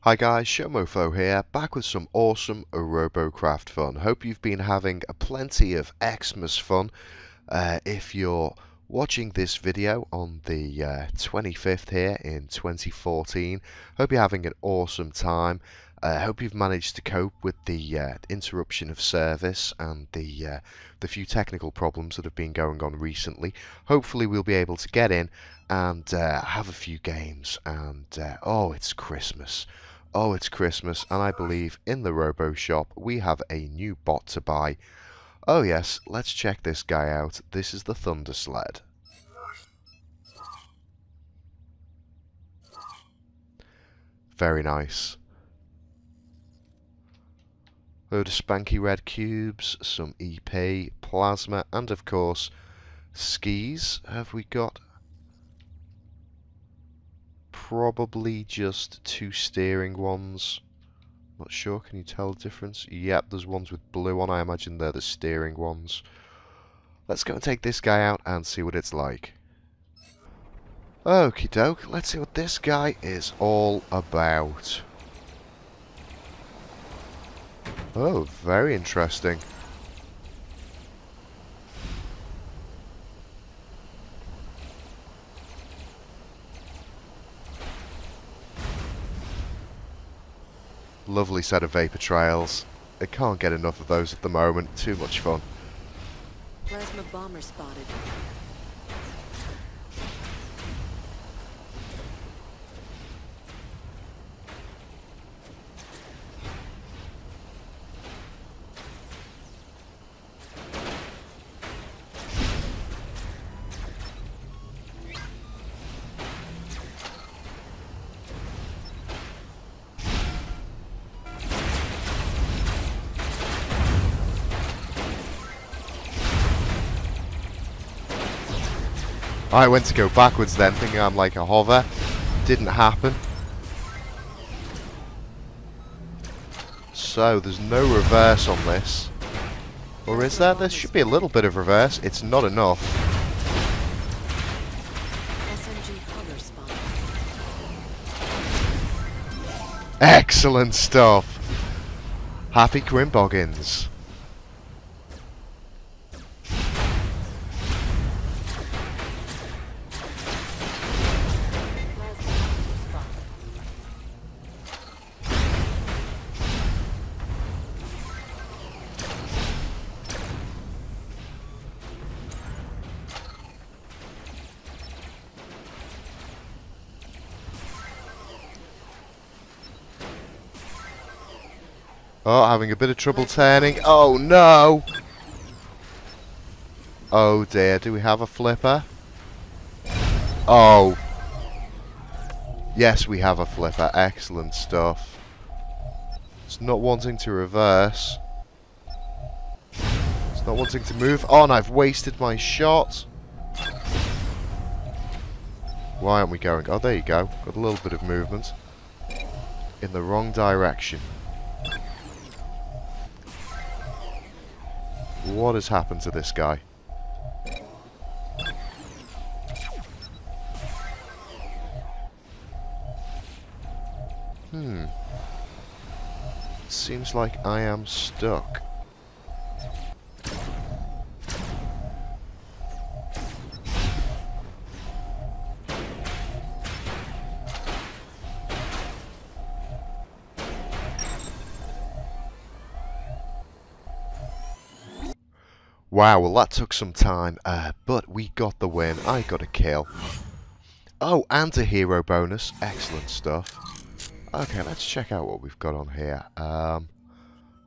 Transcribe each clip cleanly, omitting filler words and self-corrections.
Hi guys, Showmofo here, back with some awesome Robocraft fun. Hope you've been having plenty of Xmas fun. If you're watching this video on the 25th here in 2014, hope you're having an awesome time. Hope you've managed to cope with the interruption of service and the few technical problems that have been going on recently. Hopefully we'll be able to get in and have a few games and oh, it's Christmas. Oh, it's Christmas, and I believe in the RoboShop we have a new bot to buy. Oh yes, let's check this guy out. This is the ThunderSled. Very nice. Load of spanky red cubes, some EP, plasma, and of course, skis. Have we got? Probably just two steering ones. Not sure, can you tell the difference? Yep, there's ones with blue on. I imagine they're the steering ones. Let's go and take this guy out and see what it's like. Okie doke, let's see what this guy is all about. Oh, very interesting. Lovely set of vapor trails. I can't get enough of those at the moment. Too much fun. Plasma bomber spotted. I went to go backwards then, thinking I'm like a hover. Didn't happen. So, there's no reverse on this. Or is there? There should be a little bit of reverse. It's not enough. Excellent stuff. Happy Grimboggins. Oh, having a bit of trouble turning. Oh no! Oh dear, do we have a flipper? Oh. Yes, we have a flipper. Excellent stuff. It's not wanting to reverse. It's not wanting to move. Oh, and I've wasted my shot. Why aren't we going? Oh, there you go. Got a little bit of movement. In the wrong direction. What has happened to this guy? Seems like I am stuck. Wow, well that took some time, but we got the win. I got a kill. Oh, and a hero bonus. Excellent stuff. Okay, let's check out what we've got on here.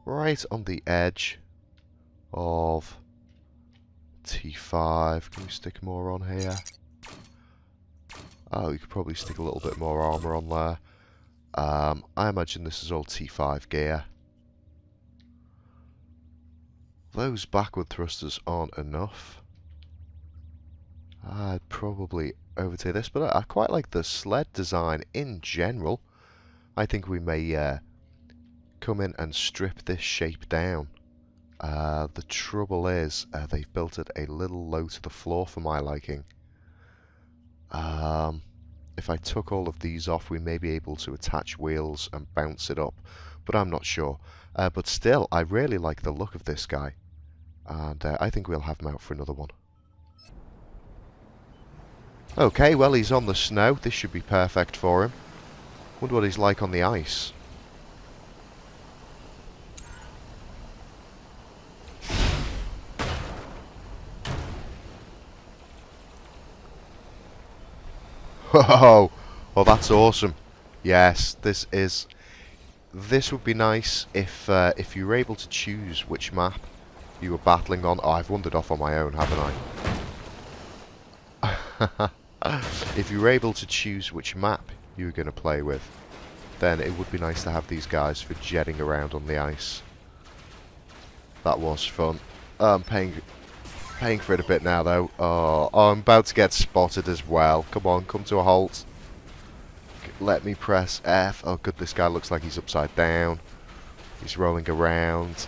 Right on the edge of T5. Can we stick more on here? Oh, we could probably stick a little bit more armor on there. I imagine this is all T5 gear. Those backward thrusters aren't enough. I'd probably overtake this, but I quite like the sled design in general. I think we may come in and strip this shape down. The trouble is, they've built it a little low to the floor for my liking. if I took all of these off, we may be able to attach wheels and bounce it up, but I'm not sure. But still, I really like the look of this guy, and I think we'll have him out for another one. Okay, well, he's on the snow. This should be perfect for him. Wonder what he's like on the ice. Oh, well, that's awesome. Yes, this would be nice if you were able to choose which map you were battling on. Oh, I've wandered off on my own, haven't I? If you were able to choose which map you were going to play with, then it would be nice to have these guys for jetting around on the ice. That was fun. I'm paying for it a bit now, though. Oh, I'm about to get spotted as well. Come on, come to a halt. Let me press F. Oh, good, this guy looks like he's upside down. He's rolling around.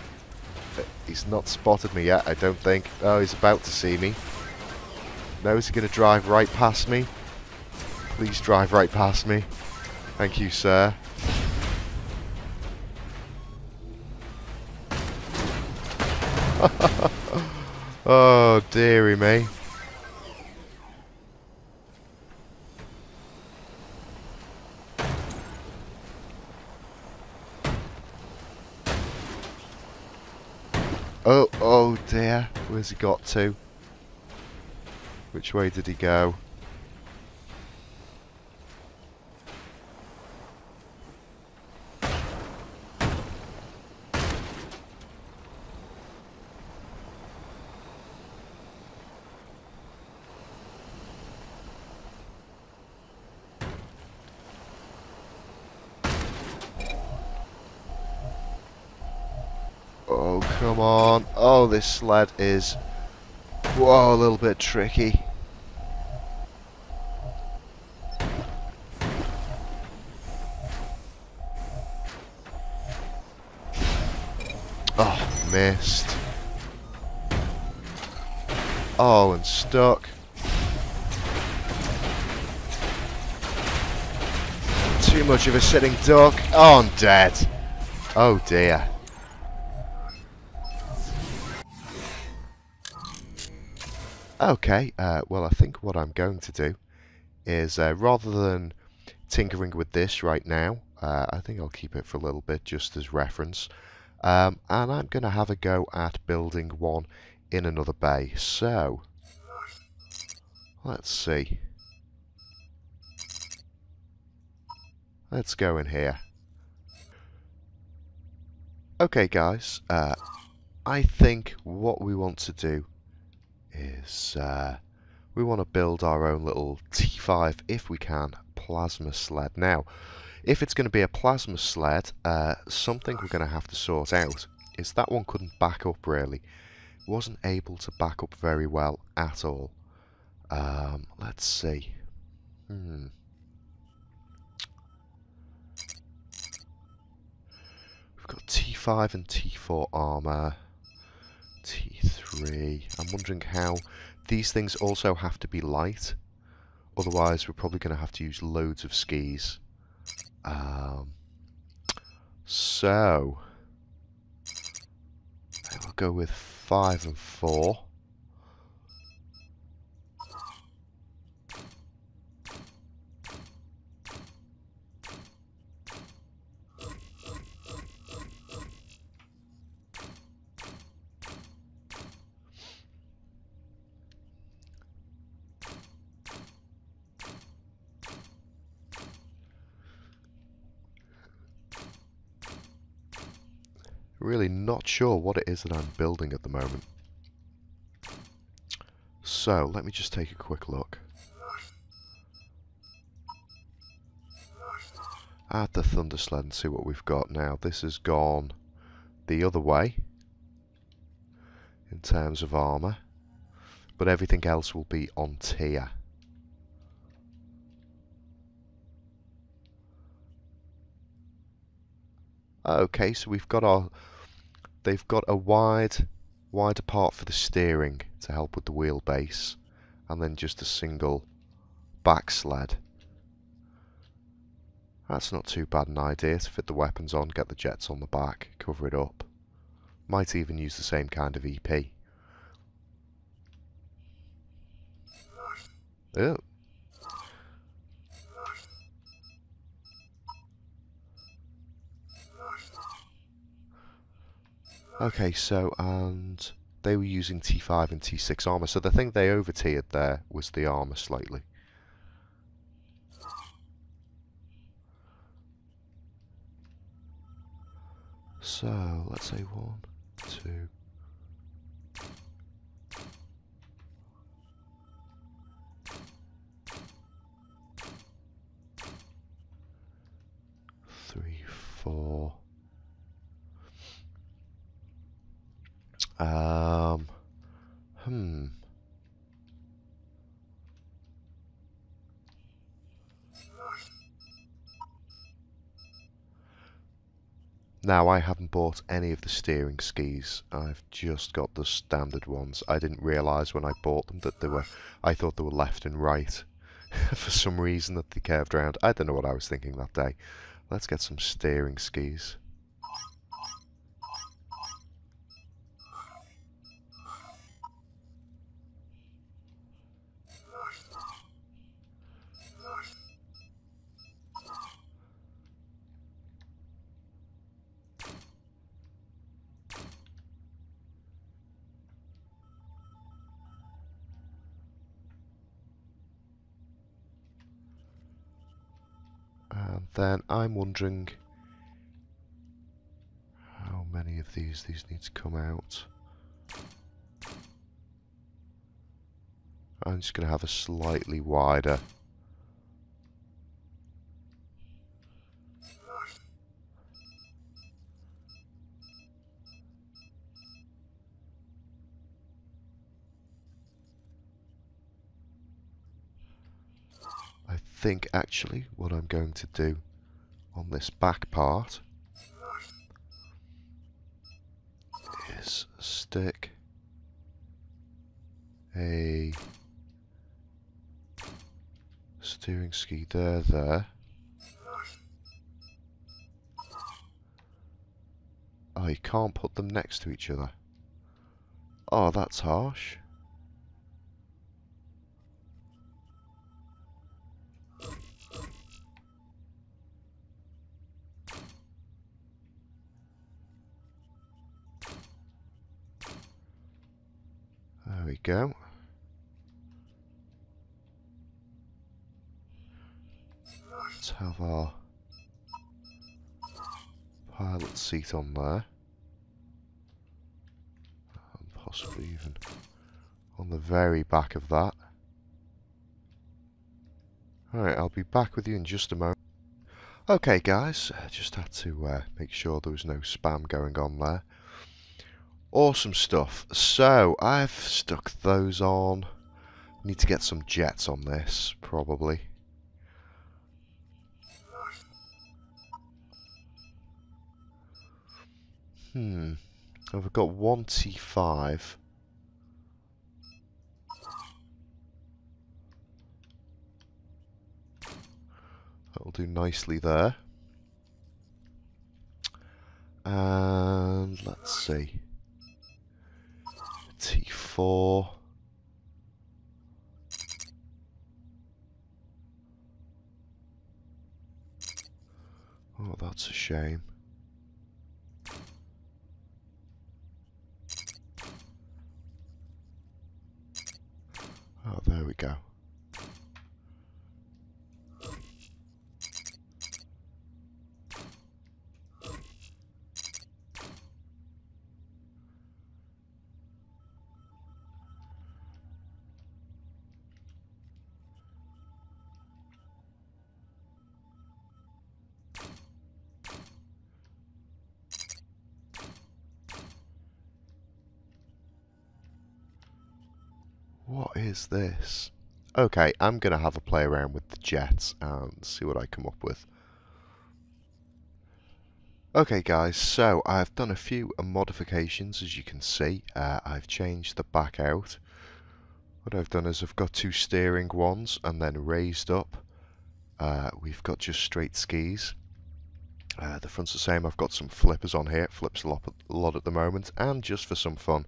He's not spotted me yet, I don't think. Oh, he's about to see me. No, is he going to drive right past me? Please drive right past me. Thank you, sir. Oh, dearie me. Oh dear. Where's he got to? Which way did he go? Oh, come on. Oh, this sled is... Whoa, a little bit tricky. Oh, missed. Oh, and stuck. Too much of a sitting duck. Oh, I'm dead. Oh, dear. Okay, well, I think what I'm going to do is, rather than tinkering with this right now, I think I'll keep it for a little bit just as reference, and I'm going to have a go at building one in another bay. So, let's see. Let's go in here. Okay, guys, I think what we want to do is we want to build our own little T5, if we can, plasma sled. Now, if it's going to be a plasma sled, something we're going to have to sort out is that one couldn't back up really. It wasn't able to back up very well at all. Let's see. We've got T5 and T4 armor. T3. I'm wondering how these things also have to be light, otherwise we're probably going to have to use loads of skis. So I'll go with 5 and 4. Really not sure what it is that I'm building at the moment. So, let me just take a quick look at the ThunderSled and see what we've got now. This has gone the other way in terms of armour, but everything else will be on tier. Okay, so we've got our... They've got a wider part for the steering to help with the wheelbase, and then just a single back sled That's not too bad an idea to fit the weapons on, get the jets on the back, cover it up. Might even use the same kind of EP. Oh. Okay, so, and they were using T5 and T6 armor, so the thing they over-tiered there was the armor slightly. So, let's say 1, 2... 3, 4... Now, I haven't bought any of the steering skis. I've just got the standard ones. I didn't realise when I bought them that they were... I thought they were left and right. For some reason that they curved around. I don't know what I was thinking that day. Let's get some steering skis. And then I'm wondering how many of these need to come out. I'm just going to have a slightly wider. I think actually what I'm going to do on this back part is stick a steering ski there. Oh, you can't put them next to each other. Oh, that's harsh. There we go. Let's have our pilot seat on there. And possibly even on the very back of that. Alright, I'll be back with you in just a moment. Okay guys, I just had to make sure there was no spam going on there. Awesome stuff. So, I've stuck those on. Need to get some jets on this, probably. I've got one T5. That'll do nicely there. And let's see. T4. Oh, that's a shame. Oh, there we go. What is this? Okay, I'm going to have a play around with the jets and see what I come up with. Okay guys, so I've done a few modifications, as you can see. I've changed the back out. What I've done is I've got two steering ones and then raised up We've got just straight skis. The front's the same. I've got some flippers on here. It flips a lot at the moment. And just for some fun,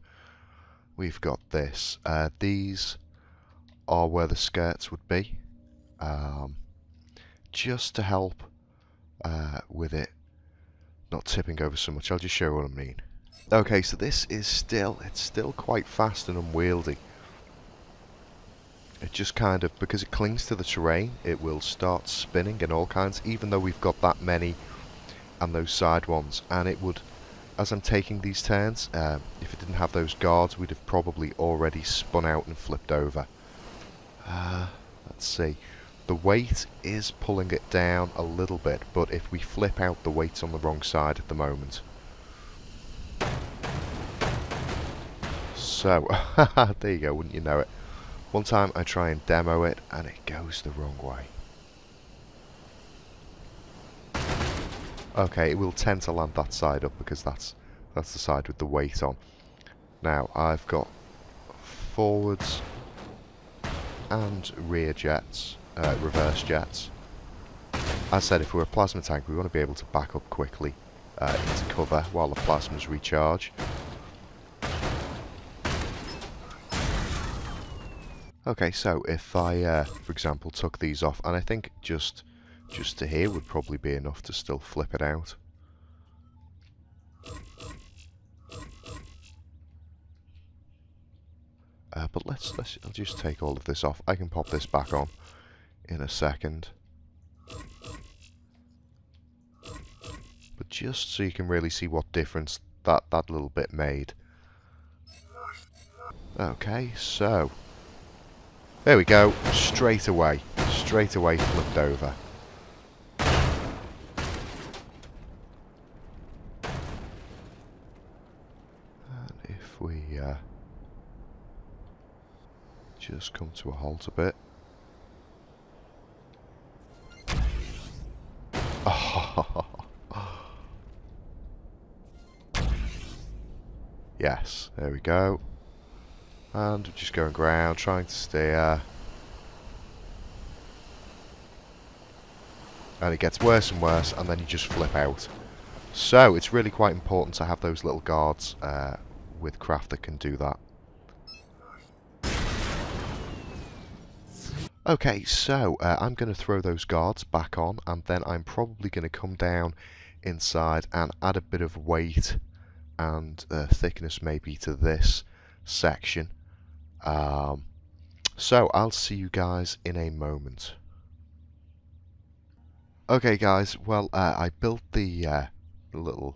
we've got this. These are where the skirts would be. Just to help with it not tipping over so much. I'll just show you what I mean. Okay, so this is it's still quite fast and unwieldy. It just kind of, because it clings to the terrain, it will start spinning and all kinds, even though we've got that many and those side ones. And it would, as I'm taking these turns, if it didn't have those guards, we'd have probably already spun out and flipped over. Let's see. The weight is pulling it down a little bit, but if we flip out, the weight's on the wrong side at the moment. So, there you go, wouldn't you know it. One time I try and demo it, and it goes the wrong way. Okay, it will tend to land that side up, because that's the side with the weight on. Now, I've got forwards and rear jets. Reverse jets. As I said, if we're a plasma tank, we want to be able to back up quickly into cover while the plasmas recharge. Okay, so if I, for example, took these off, and I think just to here would probably be enough to still flip it out. But I'll just take all of this off. I can pop this back on in a second. But just so you can really see what difference that little bit made. Okay, so there we go. Straight away flipped over. And if we just come to a halt a bit. Yes, there we go. And just going around, trying to steer. And it gets worse and worse, and then you just flip out. So, it's really quite important to have those little guards with craft that can do that. Okay, so I'm going to throw those guards back on, and then I'm probably going to come down inside and add a bit of weight and thickness maybe to this section. So I'll see you guys in a moment. Okay guys, well I built the little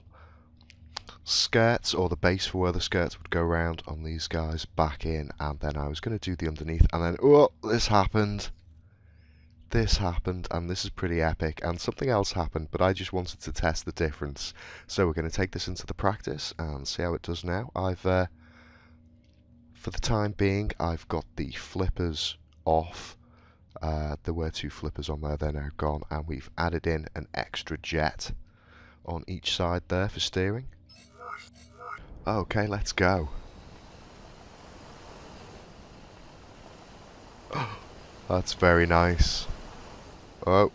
skirts, or the base for where the skirts would go around on these guys back in, and then I was going to do the underneath, and then this happened, and this is pretty epic, and something else happened, but I just wanted to test the difference. So we're going to take this into the practice and see how it does now. I've for the time being, I've got the flippers off. There were 2 flippers on there, they're now gone, and we've added in an extra jet on each side there for steering. Okay, let's go. That's very nice. Oh.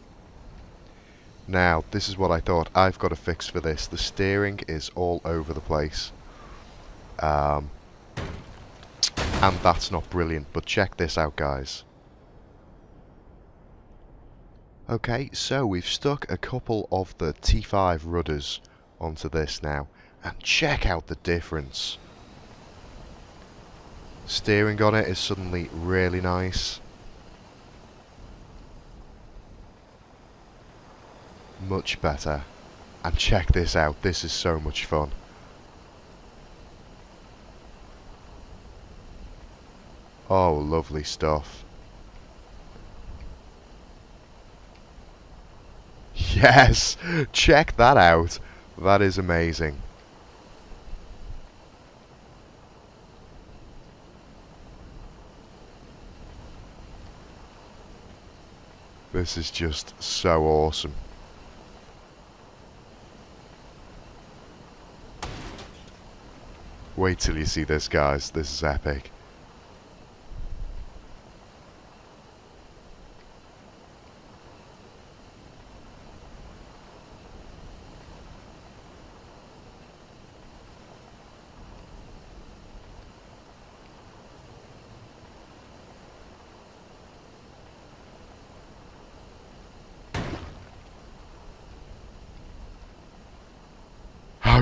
Now, this is what I thought. I've got a fix for this. The steering is all over the place. And that's not brilliant, but check this out, guys. Okay, so we've stuck a couple of the T5 rudders onto this now, and check out the difference. Steering on it is suddenly really nice. Much better. And check this out, this is so much fun. Oh, lovely stuff. Yes! Check that out! That is amazing. This is just so awesome. Wait till you see this, guys. This is epic.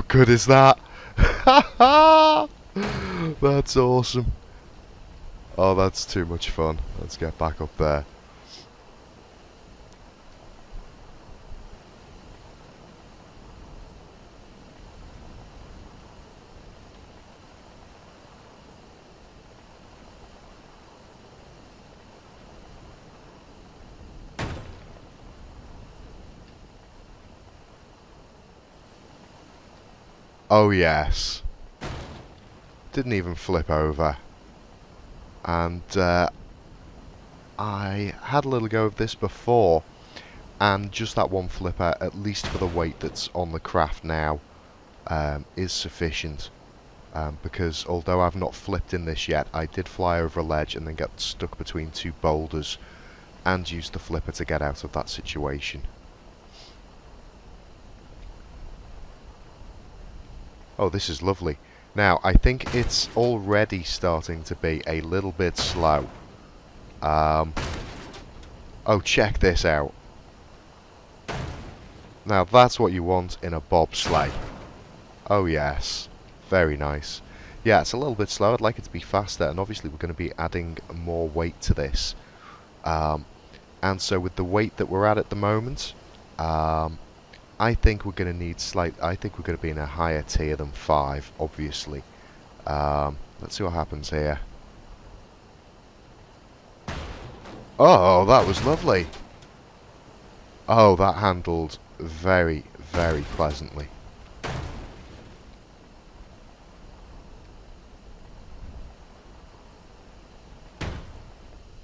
good is that? That's awesome. Oh, that's too much fun. Let's get back up there. Oh yes. Didn't even flip over. And I had a little go of this before, and just that one flipper, at least for the weight that's on the craft now, is sufficient. Because although I've not flipped in this yet, I did fly over a ledge and then get stuck between two boulders and used the flipper to get out of that situation. Oh, this is lovely. Now, I think it's already starting to be a little bit slow. Oh, check this out. Now, that's what you want in a bobsleigh. Oh, yes. Very nice. Yeah, it's a little bit slow. I'd like it to be faster, and obviously we're going to be adding more weight to this. And so with the weight that we're at the moment, I think we're going to need I think we're going to be in a higher tier than 5, obviously. Let's see what happens here. Oh, that was lovely. Oh, that handled very, very pleasantly.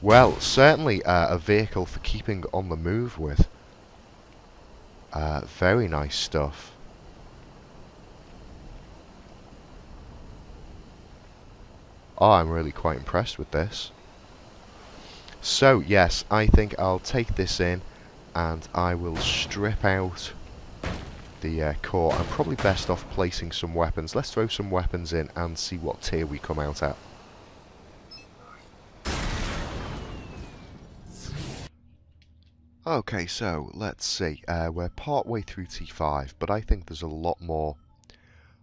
Well, certainly a vehicle for keeping on the move with. Very nice stuff. Oh, I'm really quite impressed with this. So, yes, I think I'll take this in and I will strip out the core. I'm probably best off placing some weapons. Let's throw some weapons in and see what tier we come out at. Okay, so let's see. We're part way through T5, but I think there's a lot more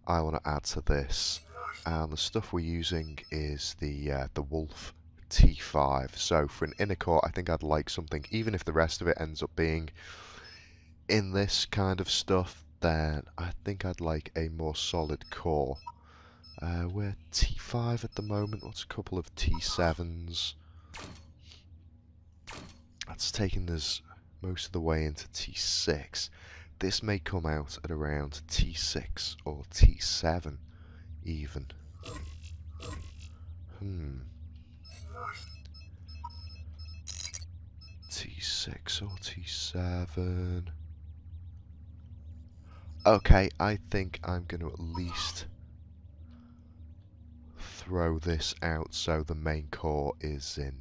I want to add to this. And the stuff we're using is the Wolf T5. So for an inner core, I think I'd like something, even if the rest of it ends up being in this kind of stuff, then I think I'd like a more solid core. We're T5 at the moment. What's a couple of T7s? That's taking us most of the way into T6. This may come out at around T6 or T7 even. T6 or T7. Okay, I think I'm going to at least throw this out so the main core is in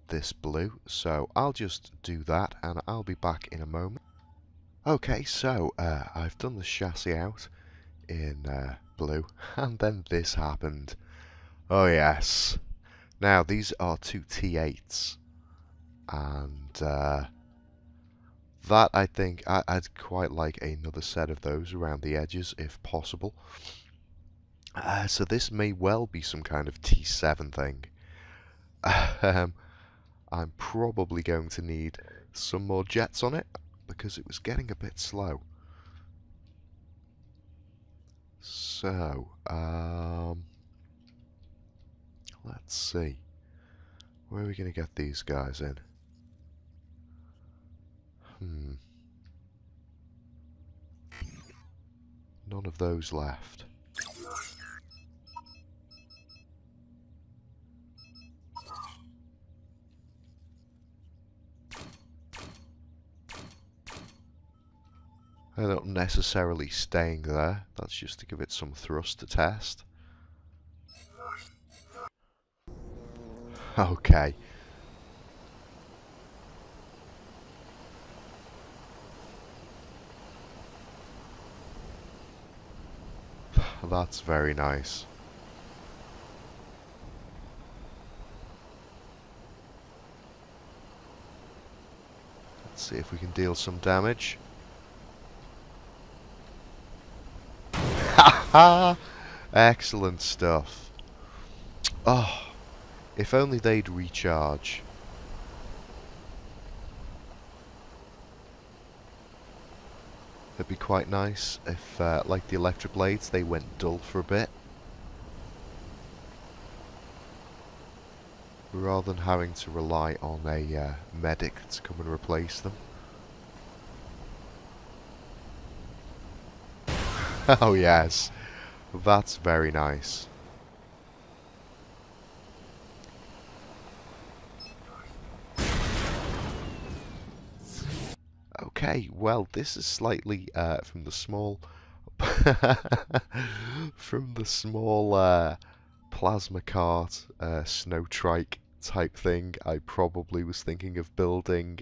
this blue. So I'll just do that and I'll be back in a moment. Okay, so I've done the chassis out in blue and then this happened. Oh yes. Now these are two T8s and that I think I'd quite like another set of those around the edges if possible. So this may well be some kind of T7 thing. I'm probably going to need some more jets on it because it was getting a bit slow. So, let's see. Where are we going to get these guys in? None of those left. They're not necessarily staying there. That's just to give it some thrust to test. Okay. That's very nice. Let's see if we can deal some damage. Excellent stuff. Oh, if only they'd recharge. It'd be quite nice if, like the electric blades, they went dull for a bit. Rather than having to rely on a medic to come and replace them. Oh yes, that's very nice. Okay, well this is slightly from the small from the small plasma cart snow trike type thing I probably was thinking of building.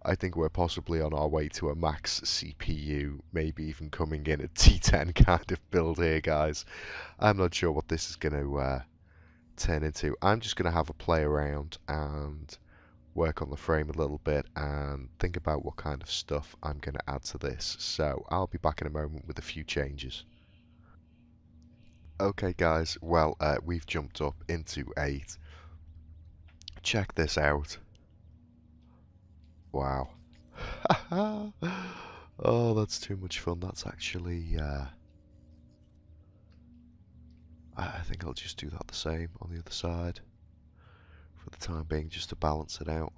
I think we're possibly on our way to a max CPU, maybe even coming in a T10 kind of build here, guys. I'm not sure what this is going to turn into. I'm just going to have a play around and work on the frame a little bit and think about what kind of stuff I'm going to add to this. So I'll be back in a moment with a few changes. Okay guys, well we've jumped up into 8. Check this out. Wow. Oh, that's too much fun. That's actually I think I'll just do that the same on the other side for the time being, just to balance it out.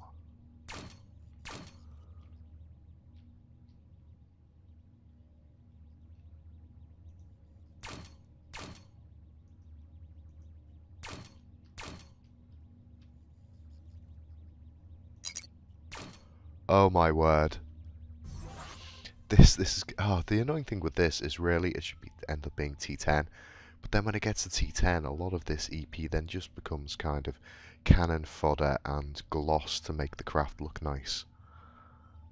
Oh my word. This is the annoying thing with this is really it should end up being T10, but then when it gets to T10, a lot of this EP then just becomes kind of cannon fodder and gloss to make the craft look nice.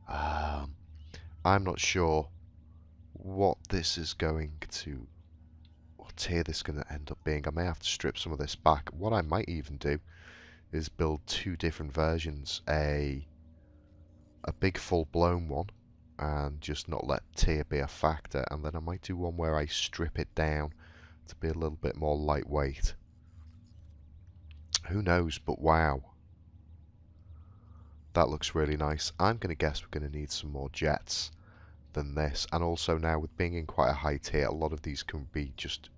I'm not sure what this is going to, what tier this is going to end up being. I may have to strip some of this back. What I might even do is build 2 different versions, a big full-blown one, and just not let tier be a factor, and then I might do one where I strip it down to be a little bit more lightweight. Who knows, but wow. That looks really nice. I'm going to guess we're going to need some more jets than this, and also now with being in quite a high tier, a lot of these can be just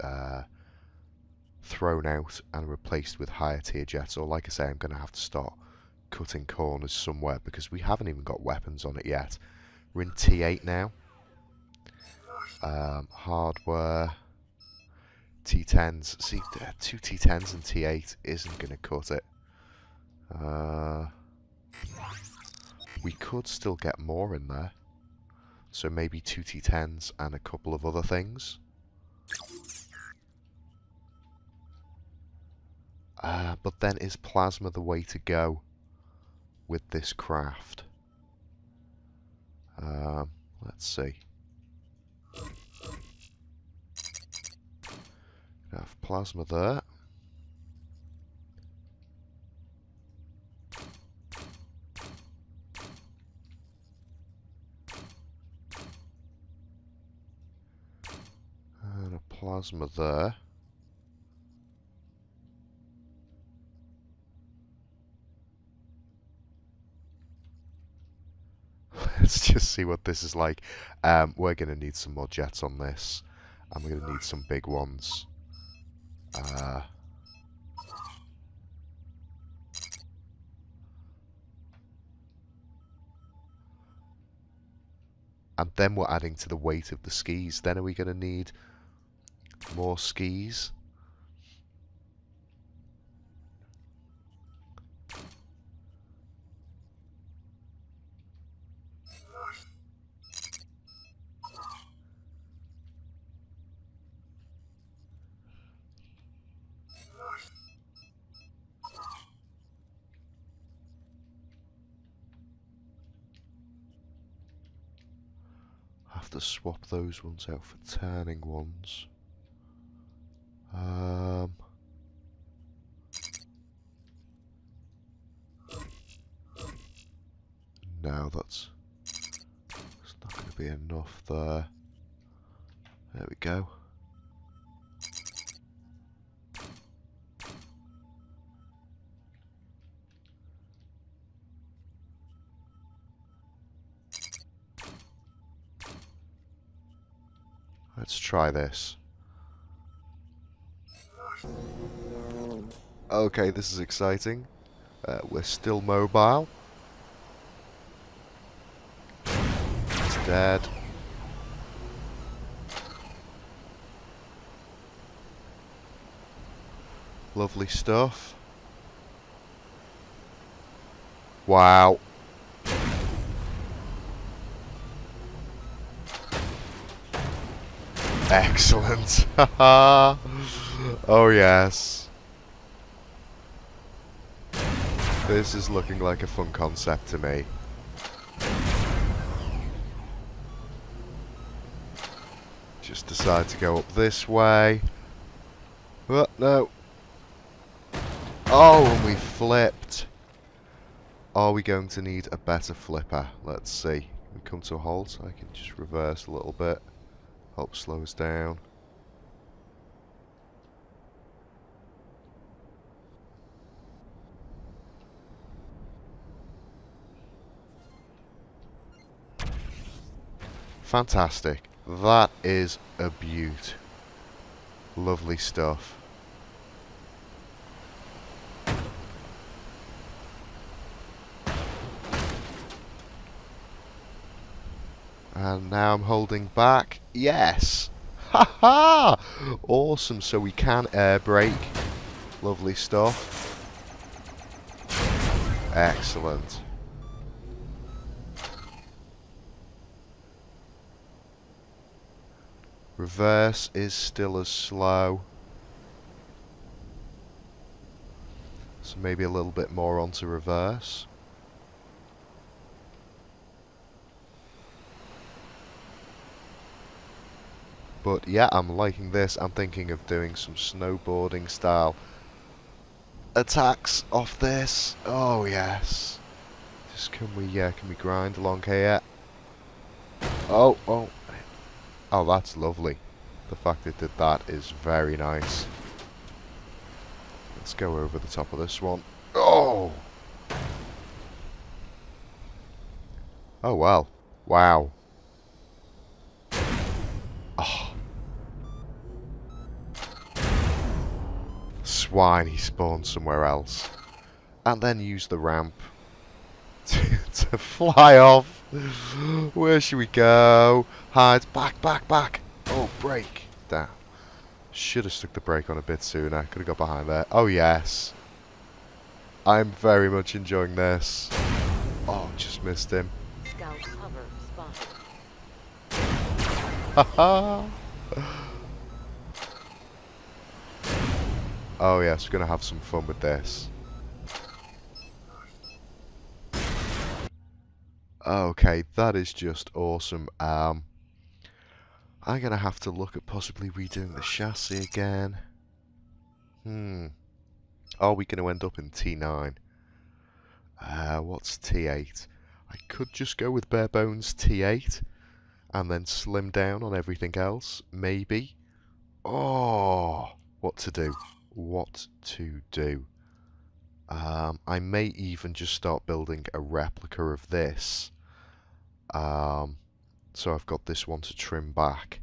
thrown out and replaced with higher tier jets, or like I say, I'm going to have to start cutting corners somewhere because we haven't even got weapons on it yet. We're in T8 now. Hardware, T10s. See, 2 T10s and T8 isn't going to cut it. We could still get more in there. So maybe 2 T10s and a couple of other things. But then is plasma the way to go with this craft? Let's see. Have plasma there. And a plasma there. Let's just see what this is like. We're going to need some more jets on this. And we're going to need some big ones. And then we're adding to the weight of the skis. Then are we going to need more skis? Have to swap those ones out for turning ones. No, that's not going to be enough there. There we go. Let's try this. Okay, this is exciting. We're still mobile. It's dead. Lovely stuff. Wow. Excellent. Oh yes. This is looking like a fun concept to me. Just decide to go up this way. Oh, no. Oh, and we flipped. Are we going to need a better flipper? Let's see. We come to a halt. I can just reverse a little bit. Help slow us down. Fantastic. That is a beaut. Lovely stuff. And now I'm holding back. Yes! Ha ha! Awesome. So we can air brake. Lovely stuff. Excellent. Reverse is still as slow. So maybe a little bit more onto reverse. But yeah, I'm liking this. I'm thinking of doing some snowboarding style attacks off this. Oh yes. Just can we grind along here? Oh. Oh, that's lovely. The fact it did that is very nice. Let's go over the top of this one. Oh! Oh, well. Wow. Oh. Swine, he spawned somewhere else. And then use the ramp to fly off. Where should we go? Hide. Back. Oh, brake. Damn. Should have stuck the brake on a bit sooner. Could have got behind there. Oh, yes. I'm very much enjoying this. Oh, just missed him. Scout hover spotted. Haha. Oh, yes. We're going to have some fun with this. Okay, that is just awesome. I'm going to have to look at possibly redoing the chassis again. Are we going to end up in T9? What's T8? I could just go with bare bones T8 and then slim down on everything else, maybe. Oh, what to do? I may even just start building a replica of this. So I've got this one to trim back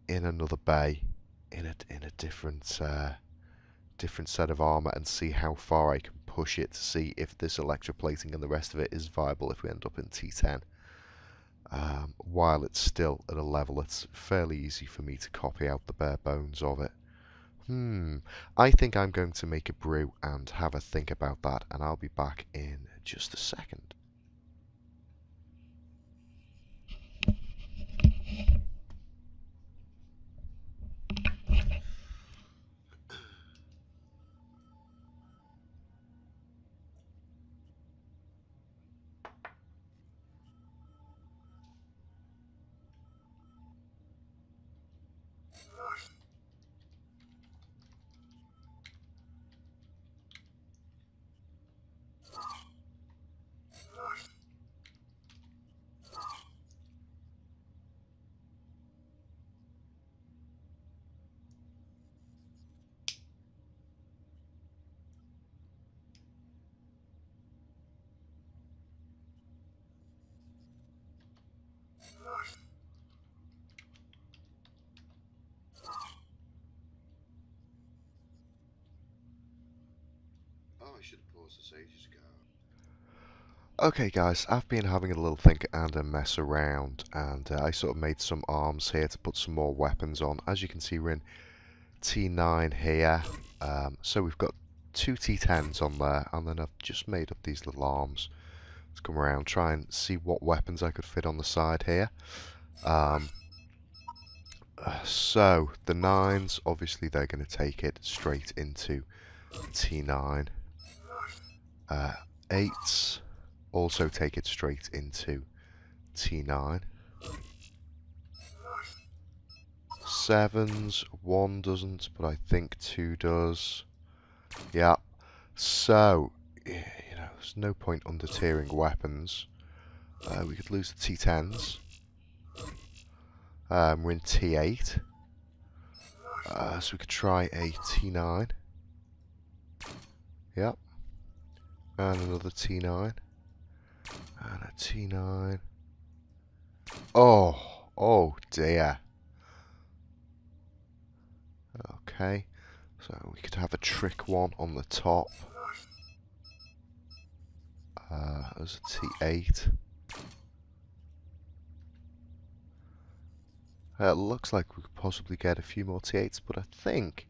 in another bay, in a different set of armor, and see how far I can push it to see if this electroplating and the rest of it is viable if we end up in T10. While it's still at a level it's fairly easy for me to copy out the bare bones of it. I think I'm going to make a brew and have a think about that, and I'll be back in just a second. should have paused this ages ago. Okay guys, I've been having a little think and a mess around, and I sort of made some arms here to put some more weapons on. As you can see, we're in T9 here, so we've got two T10s on there, and then I've just made up these little arms. Let's come around, try and see what weapons I could fit on the side here. So the 9s, obviously they're going to take it straight into T9. 8s also take it straight into T9. 7s, 1 doesn't, but I think 2 does. Yeah, so, you know, there's no point under tiering weapons. We could lose the T10s. We're in T8. So we could try a T9. Yep. And another T9. And a T9. Oh dear. Okay. So we could have a trick one on the top. As a T8. It looks like we could possibly get a few more T8s, but I think,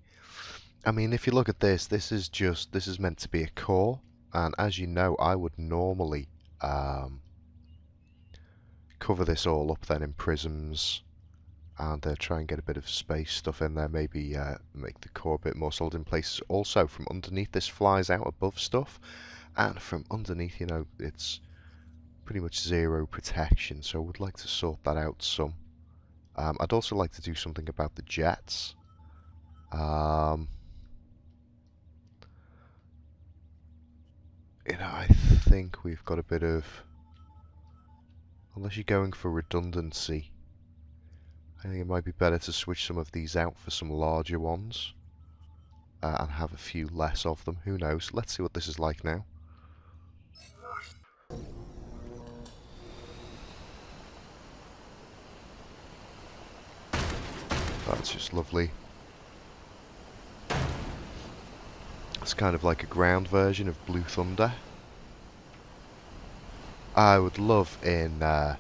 I mean, if you look at this, this is meant to be a core, and as you know, I would normally cover this all up then in prisms, and try and get a bit of space stuff in there, maybe make the core a bit more solid in place. Also, from underneath, this flies out above stuff, and from underneath, you know, it's pretty much zero protection, so I would like to sort that out some. I'd also like to do something about the jets. You know, I think we've got a bit of... Unless you're going for redundancy, I think it might be better to switch some of these out for some larger ones. And have a few less of them. Who knows? Let's see what this is like now. That's just lovely. It's kind of like a ground version of Blue Thunder. I would love in the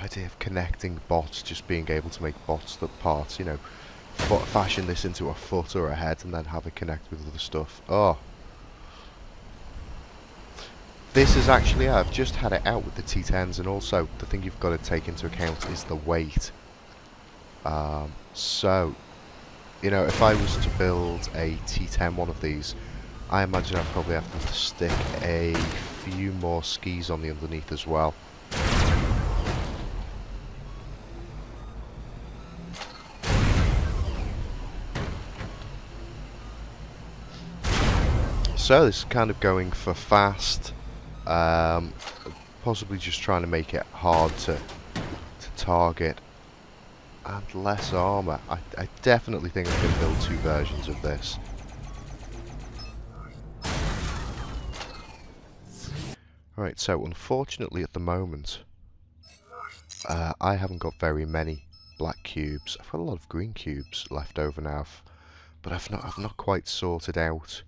idea of connecting bots, just being able to make bots that parts, you know, fashion this into a foot or a head and then have it connect with other stuff. Oh. This is actually, I've just had it out with the T10s, and also the thing you've got to take into account is the weight. So, you know, if I was to build a T10 one of these, I imagine I'd probably have to stick a few more skis on the underneath as well. So this is kind of going for fast. Possibly just trying to make it hard to target, and less armor. I definitely think I can build 2 versions of this. Right, so unfortunately at the moment I haven't got very many black cubes. I've got a lot of green cubes left over now, but I've not quite sorted out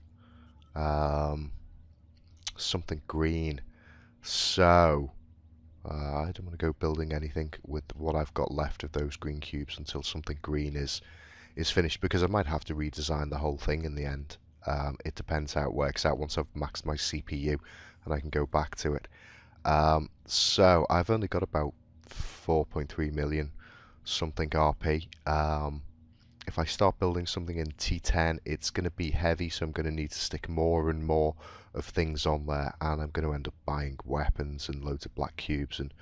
something green. So I don't want to go building anything with what I've got left of those green cubes until something green is finished, because I might have to redesign the whole thing in the end. It depends how it works out once I've maxed my CPU and I can go back to it. So I've only got about 4.3 million something RP. If I start building something in T10, it's going to be heavy, so I'm going to need to stick more and more of things on there, and I'm going to end up buying weapons and loads of black cubes and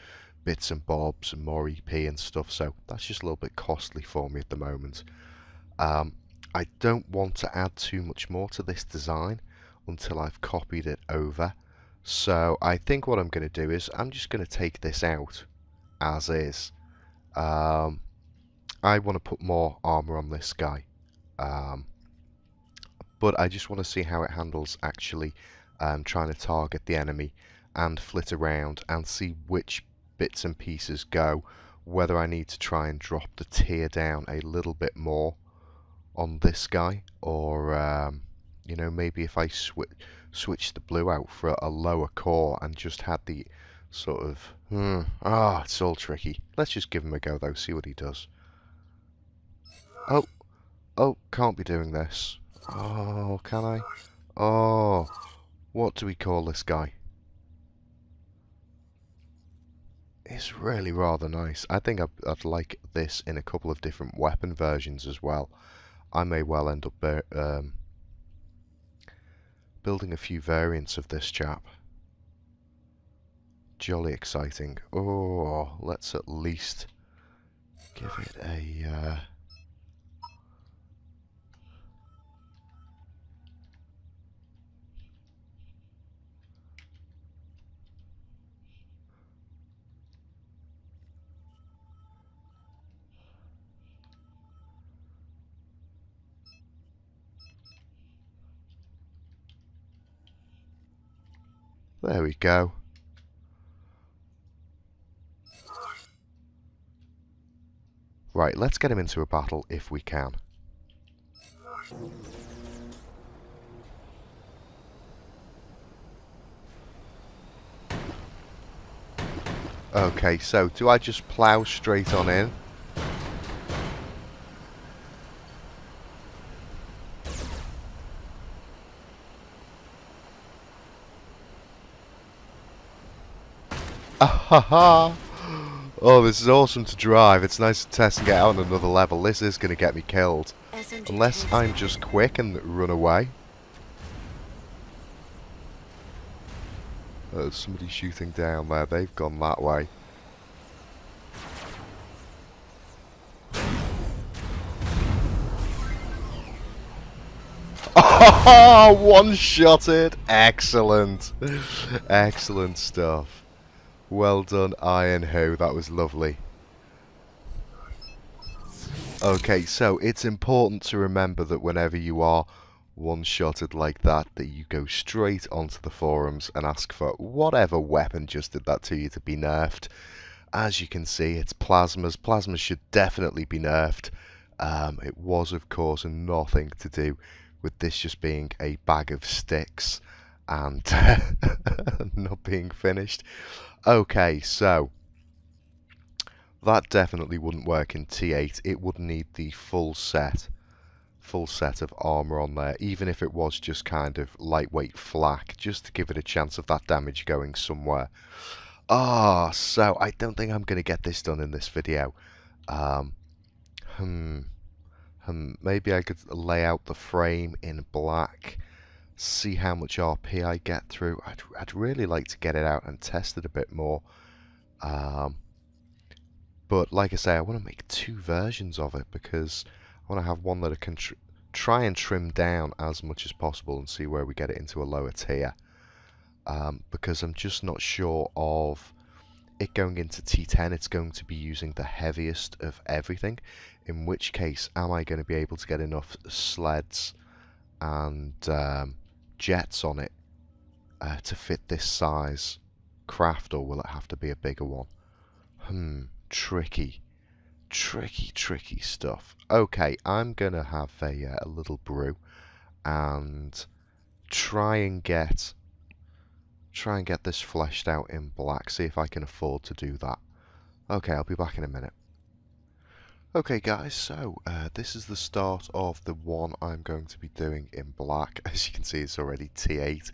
bits and bobs and more EP and stuff, so that's just a little bit costly for me at the moment. I don't want to add too much more to this design until I've copied it over, so I think what I'm going to do is I'm just going to take this out as is. I want to put more armor on this guy, but I just want to see how it handles actually trying to target the enemy and flit around and see which bits and pieces go, whether I need to try and drop the tier down a little bit more on this guy, or You know, maybe if I switched the blue out for a lower core and just had the sort of... it's all tricky. Let's just give him a go, though, see what he does. Oh, can't be doing this. Oh, can I? Oh, what do we call this guy? It's really rather nice. I think I'd like this in a couple of different weapon versions as well. I may well end up building a few variants of this chap. Jolly exciting. Oh, let's at least give it a... There we go. Right, let's get him into a battle if we can. Okay, so do I just plough straight on in? Ahaha! Oh, this is awesome to drive. It's nice to test and get out on another level. This is going to get me killed. Unless I'm just quick and run away. Oh, somebody's shooting down there. They've gone that way. Oh, one-shotted! Excellent! Excellent stuff. Well done, Iron Ho. That was lovely. Okay, so it's important to remember that whenever you are one-shotted like that, that you go straight onto the forums and ask for whatever weapon just did that to you to be nerfed. As you can see, it's plasmas. Plasmas should definitely be nerfed. It was, of course, nothing to do with this just being a bag of sticks and not being finished. Okay, so that definitely wouldn't work in T8. It would need the full set of armor on there, even if it was just kind of lightweight flak, just to give it a chance of that damage going somewhere. So I don't think I'm going to get this done in this video. Maybe I could lay out the frame in black, see how much RP I get through. I'd really like to get it out and test it a bit more. But like I say, I want to make two versions of it because I want to have one that I can try and trim down as much as possible and see where we get it into a lower tier. Because I'm just not sure of it going into T10. It's going to be using the heaviest of everything, in which case am I going to be able to get enough sleds and jets on it to fit this size craft, or will it have to be a bigger one? Tricky stuff. Okay, I'm gonna have a little brew and try and get this fleshed out in black, see if I can afford to do that. Okay, I'll be back in a minute. Okay guys, so this is the start of the one I'm going to be doing in black. As you can see, it's already T8.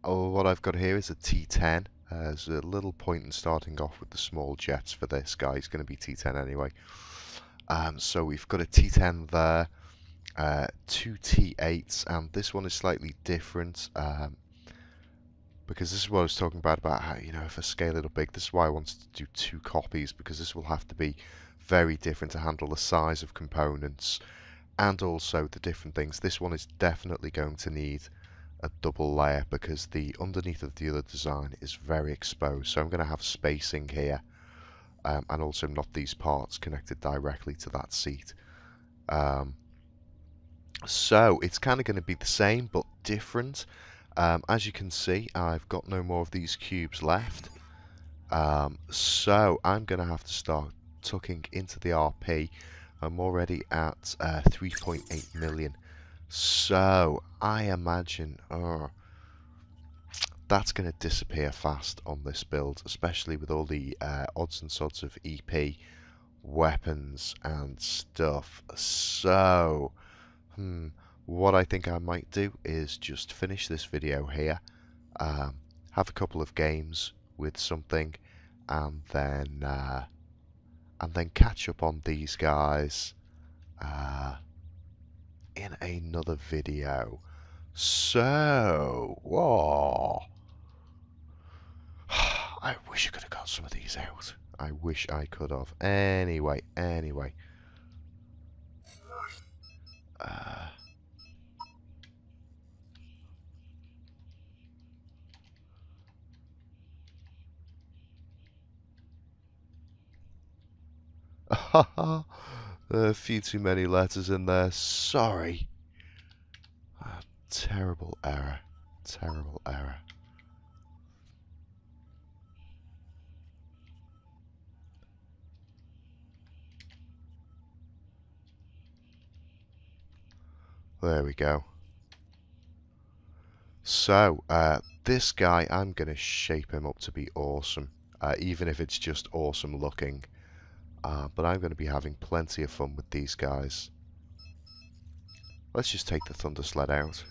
What I've got here is a T10. There's a little point in starting off with the small jets for this guy. He's going to be T10 anyway. So we've got a T10 there, two T8s, and this one is slightly different because this is what I was talking about how, you know, if I scale it up big, this is why I wanted to do two copies, because this will have to be very different to handle the size of components and also the different things. This one is definitely going to need a double layer because the underneath of the other design is very exposed, so I'm going to have spacing here and also not these parts connected directly to that seat. So it's kind of going to be the same but different. As you can see, I've got no more of these cubes left, so I'm going to have to start tucking into the RP. I'm already at 3.8 million. So, I imagine, that's going to disappear fast on this build, especially with all the odds and sods of EP weapons and stuff. So, what I think I might do is just finish this video here, have a couple of games with something, and then catch up on these guys in another video. So, whoa. I wish I could have got some of these out. I wish I could have. Anyway. A few too many letters in there. Sorry. Terrible error. Terrible error. There we go. So, this guy, I'm going to shape him up to be awesome. Even if it's just awesome looking. But I'm going to be having plenty of fun with these guys. Let's just take the ThunderSled out.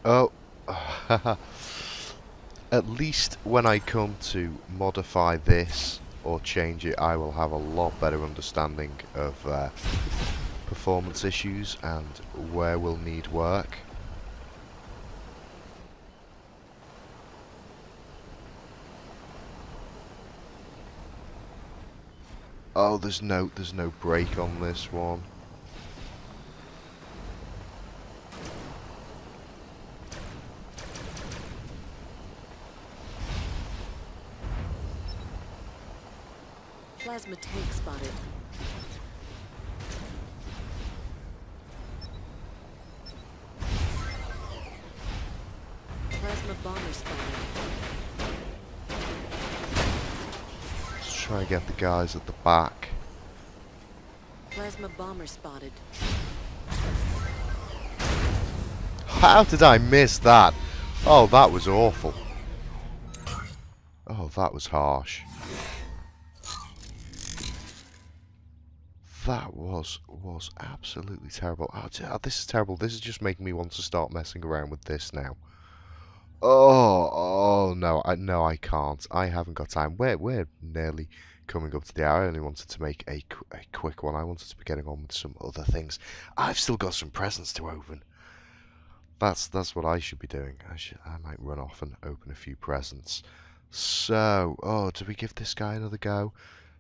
Oh, at least when I come to modify this or change it, I will have a lot better understanding of performance issues and where we'll need work. Oh, there's no brake on this one. Plasma tank spotted. Plasma bomber spotted. Let's try and get the guys at the back. Plasma bomber spotted. How did I miss that? Oh, that was awful. Oh, that was harsh. That was absolutely terrible. Oh, this is terrible. This is just making me want to start messing around with this now. Oh no, I can't. I haven't got time. We're nearly coming up to the hour. I only wanted to make a quick one. I wanted to be getting on with some other things. I've still got some presents to open. That's what I should be doing. I might run off and open a few presents. So, do we give this guy another go?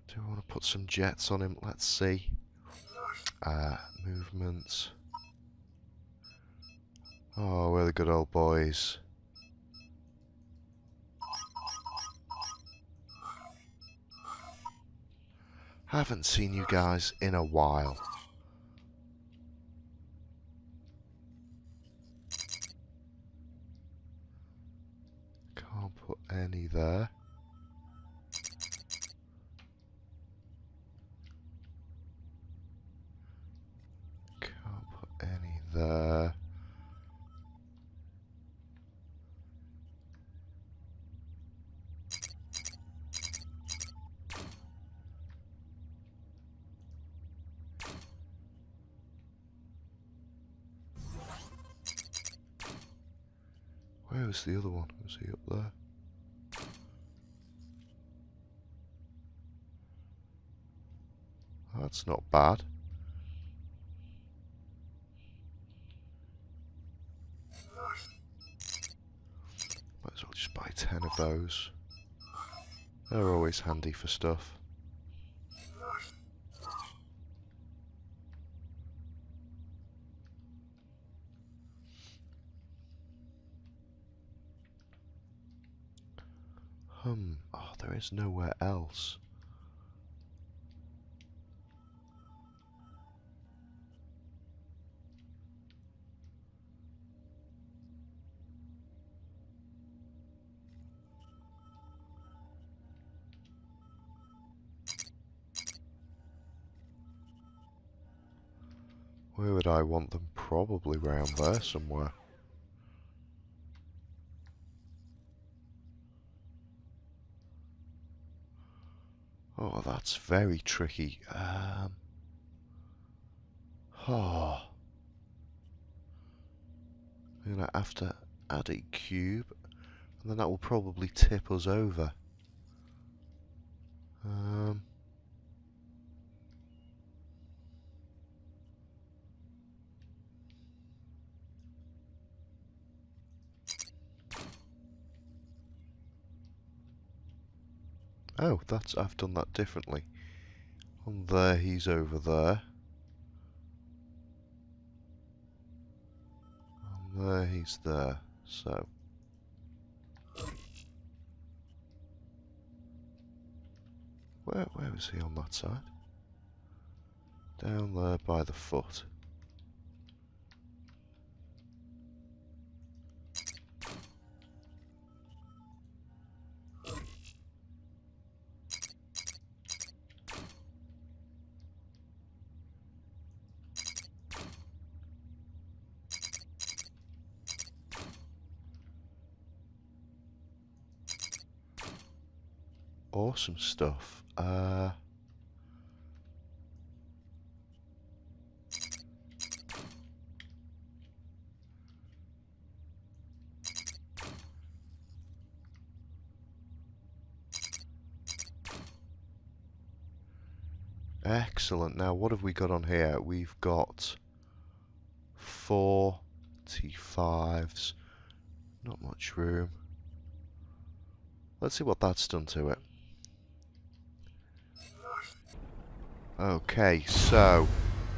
Do we want to put some jets on him? Let's see. Movement. Oh, we're the good old boys. Haven't seen you guys in a while. Can't put any there. Can't put any there. Where was the other one? Was he up there? That's not bad. Might as well just buy 10 of those. They're always handy for stuff. Oh, there is nowhere else. Where would I want them? Probably round there somewhere. Oh, that's very tricky. Oh. I'm gonna have to add a cube, and then that will probably tip us over. Oh, I've done that differently. On there, he's over there. On there, he's there. So. Where is he on that side? Down there by the foot. Awesome stuff. Excellent. Now, what have we got on here? We've got 4 T5s. Not much room. Let's see what that's done to it. Okay, so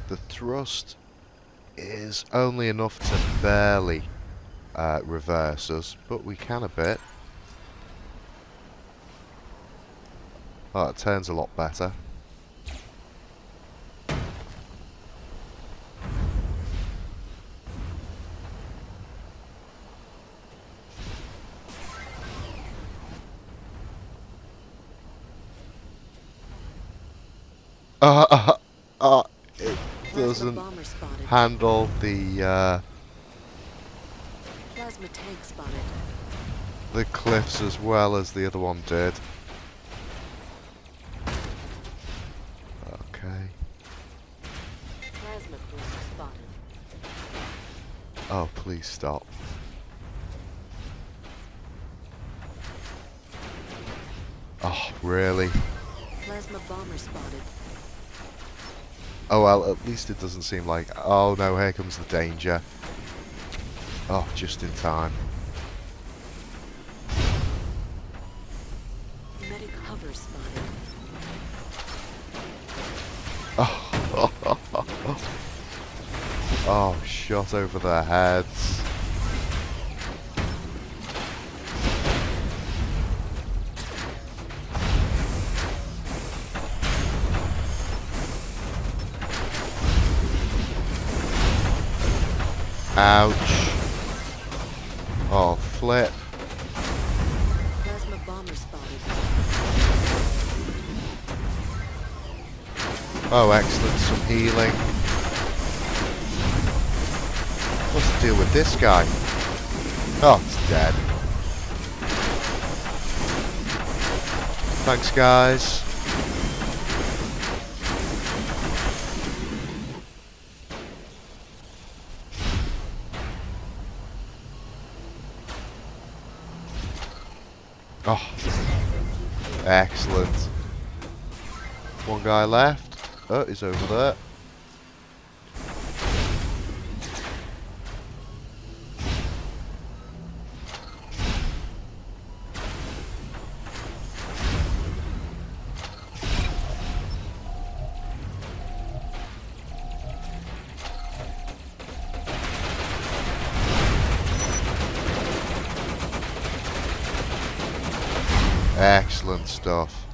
the thrust is only enough to barely reverse us, but we can a bit. Oh, it turns a lot better. It doesn't handle the Plasma tank spotted. the cliffs as well as the other one did. Okay. Plasma booster spotted. Oh, please stop. Oh, really? Plasma bomber spotted. Oh well, at least it doesn't seem like... Oh no, here comes the danger. Oh, just in time. Medic hover spotted. Oh, oh, shot over their heads. Ouch. Oh, flip. Plasma bomber spotted. Oh, excellent. Some healing. What's the deal with this guy? Oh, it's dead. Thanks, guys. Oh, excellent. One guy left. Oh, he's over there. Excellent stuff.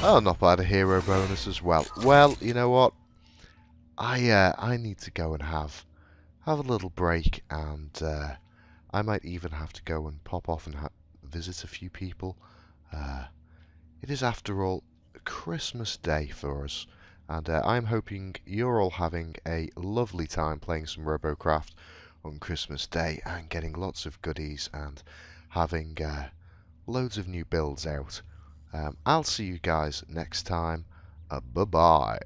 Oh, not bad, a hero bonus as well. Well, you know what? I need to go and have a little break, and I might even have to go and pop off and visit a few people. It is, after all, Christmas Day for us. And I'm hoping you're all having a lovely time playing some Robocraft on Christmas Day and getting lots of goodies and having loads of new builds out. I'll see you guys next time. Bye-bye.